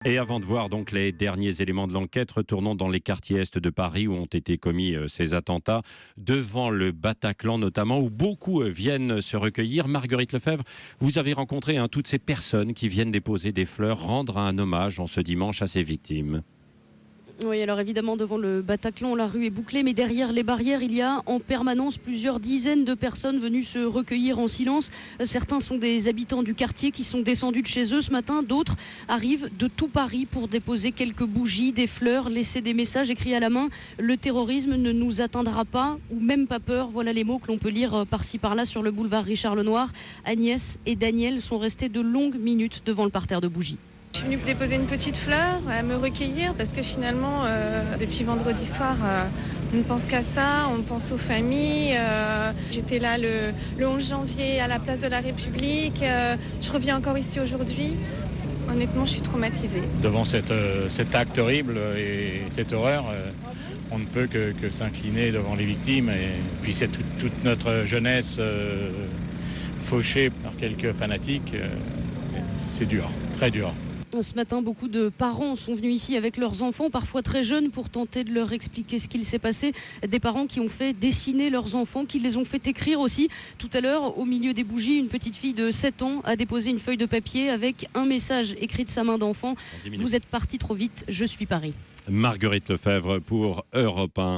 Et avant de voir donc les derniers éléments de l'enquête, retournons dans les quartiers est de Paris où ont été commis ces attentats, devant le Bataclan notamment, où beaucoup viennent se recueillir. Marguerite Lefebvre, vous avez rencontré toutes ces personnes qui viennent déposer des fleurs, rendre un hommage en ce dimanche à ces victimes. Oui, alors évidemment, devant le Bataclan, la rue est bouclée, mais derrière les barrières, il y a en permanence plusieurs dizaines de personnes venues se recueillir en silence. Certains sont des habitants du quartier qui sont descendus de chez eux ce matin. D'autres arrivent de tout Paris pour déposer quelques bougies, des fleurs, laisser des messages écrits à la main. Le terrorisme ne nous atteindra pas, ou même pas peur. Voilà les mots que l'on peut lire par-ci par-là sur le boulevard Richard Lenoir. Agnès et Daniel sont restés de longues minutes devant le parterre de bougies. Je suis venue déposer une petite fleur, à me recueillir, parce que finalement, depuis vendredi soir, on ne pense qu'à ça, on pense aux familles. J'étais là le 11 janvier à la place de la République, je reviens encore ici aujourd'hui. Honnêtement, je suis traumatisée. Devant cet acte horrible et cette horreur, on ne peut que s'incliner devant les victimes. Et puis c'est toute notre jeunesse fauchée par quelques fanatiques. C'est dur, très dur. Ce matin, beaucoup de parents sont venus ici avec leurs enfants, parfois très jeunes, pour tenter de leur expliquer ce qu'il s'est passé. Des parents qui ont fait dessiner leurs enfants, qui les ont fait écrire aussi. Tout à l'heure, au milieu des bougies, une petite fille de 7 ans a déposé une feuille de papier avec un message écrit de sa main d'enfant. « Vous êtes parti trop vite, je suis Paris ». Marguerite Lefebvre pour Europe 1.